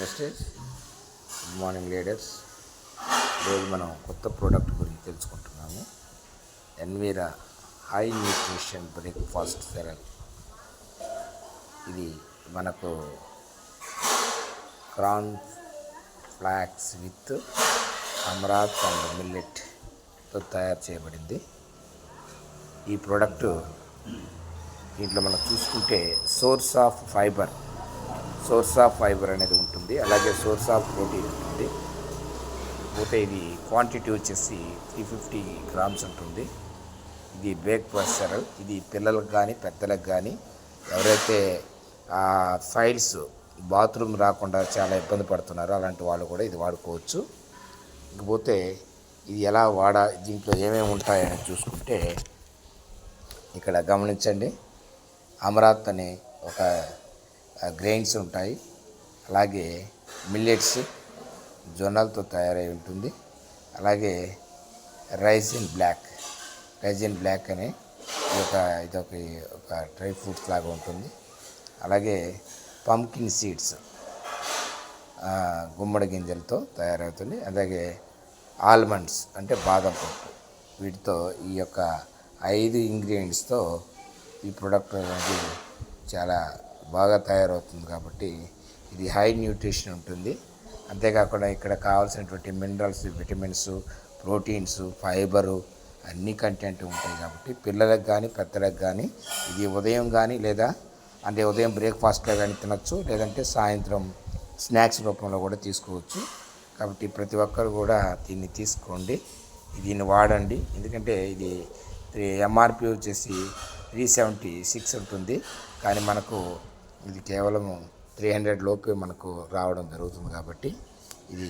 Investors, good morning leaders. ఈరోజు మనం కొత్త ప్రోడక్ట్ గురించి తెలుసుకుంటున్నాము. ఎన్వీరా హై న్యూట్రిషన్ బ్రేక్ఫాస్ట్ సెరల్. ఇది మనకు కార్న్ ఫ్లాక్స్ విత్ అమరాత్ అండ్ మిల్లెట్తో తయారు చేయబడింది. ఈ ప్రోడక్ట్ దీంట్లో మనం చూసుకుంటే సోర్స్ ఆఫ్ ఫైబర్ అనేది ఉంటుంది, అలాగే సోర్స్ ఆఫ్ ప్రోటీన్ ఉంటుంది. పోతే ఇది క్వాంటిటీ వచ్చేసి 350 grams ఉంటుంది. ఇది బ్రేక్ఫాస్ట్ సెరల్. ఇది పిల్లలకు కానీ పెద్దలకు కానీ ఎవరైతే ఫైల్స్ బాత్రూమ్ రాకుండా చాలా ఇబ్బంది పడుతున్నారో అలాంటి వాళ్ళు కూడా ఇది వాడుకోవచ్చు. ఇకపోతే ఇది ఎలా దీంట్లో ఏమేమి ఉంటాయని చూసుకుంటే ఇక్కడ గమనించండి. అమరాత్ అనే ఒక గ్రెయిన్స్ ఉంటాయి, అలాగే మిల్లెట్స్ జొన్నలతో తయారై ఉంటుంది, అలాగే రైస్ ఇన్ బ్లాక్ అనే ఇదొక డ్రై ఫ్రూట్స్ లాగా ఉంటుంది. అలాగే పంకిన్ సీడ్స్ గుమ్మడి గింజలతో తయారవుతుంది. అలాగే ఆల్మండ్స్ అంటే బాదం పప్పు. వీటితో ఈ యొక్క 5 ఇంగ్రీడియంట్స్తో ఈ ప్రోడక్ట్ అనేది చాలా బాగా తయారవుతుంది. కాబట్టి ఇది హై న్యూట్రిషన్ ఉంటుంది. అంతేకాకుండా ఇక్కడ కావాల్సినటువంటి మినరల్స్, విటమిన్స్, ప్రోటీన్స్, ఫైబరు అన్ని కంటెంట్ ఉంటాయి. కాబట్టి పిల్లలకు కానీ పెద్దలకు కానీ ఇది ఉదయం కానీ లేదా ఉదయం బ్రేక్ఫాస్ట్లో కానీ తినచ్చు, లేదంటే సాయంత్రం స్నాక్స్ రూపంలో కూడా తీసుకోవచ్చు. కాబట్టి ప్రతి ఒక్కరు కూడా దీన్ని తీసుకోండి, దీన్ని వాడండి. ఎందుకంటే ఇది ఎంఆర్పి వచ్చేసి 376 ఉంటుంది, కానీ మనకు ఇది కేవలం 300 లోపే మనకు రావడం జరుగుతుంది. కాబట్టి ఇది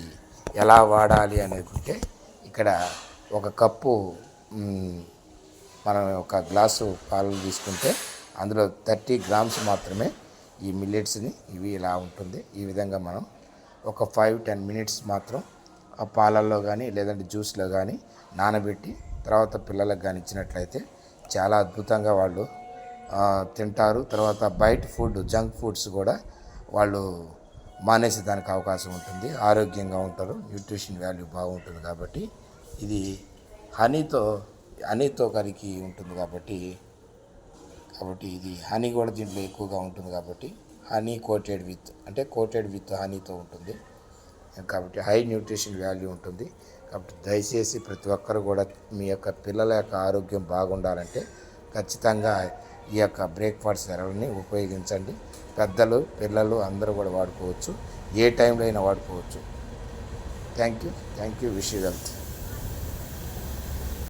ఎలా వాడాలి అనుకుంటే ఇక్కడ ఒక కప్పు మనం ఒక గ్లాసు పాలు తీసుకుంటే అందులో 30 grams మాత్రమే ఈ మిల్లెట్స్ని ఇలా ఉంటుంది. ఈ విధంగా మనం ఒక 5-10 minutes మాత్రం ఆ పాలల్లో కానీ లేదంటే జ్యూస్లో కానీ నానబెట్టి తర్వాత పిల్లలకు కానీ ఇచ్చినట్లయితే చాలా అద్భుతంగా వాళ్ళు తింటారు. తర్వాత బయట జంక్ ఫుడ్స్ కూడా వాళ్ళు మానేసేదానికి అవకాశం ఉంటుంది, ఆరోగ్యంగా ఉంటారు, న్యూట్రిషన్ వాల్యూ బాగుంటుంది. కాబట్టి ఇది హనీతో కలిగి ఉంటుంది. కాబట్టి ఇది హనీ కూడా దీంట్లో ఎక్కువగా ఉంటుంది. కాబట్టి హనీ కోటెడ్ విత్ హనీతో ఉంటుంది. కాబట్టి హై న్యూట్రిషన్ వాల్యూ ఉంటుంది. కాబట్టి దయచేసి ప్రతి ఒక్కరు కూడా మీ యొక్క పిల్లల యొక్క ఆరోగ్యం బాగుండాలంటే ఖచ్చితంగా ఈ యొక్క బ్రేక్ఫాస్ట్ సెరల్ని ఉపయోగించండి. పెద్దలు, పిల్లలు అందరూ కూడా వాడుకోవచ్చు, ఏ టైంలో అయినా వాడుకోవచ్చు. Thank you. Wish you health.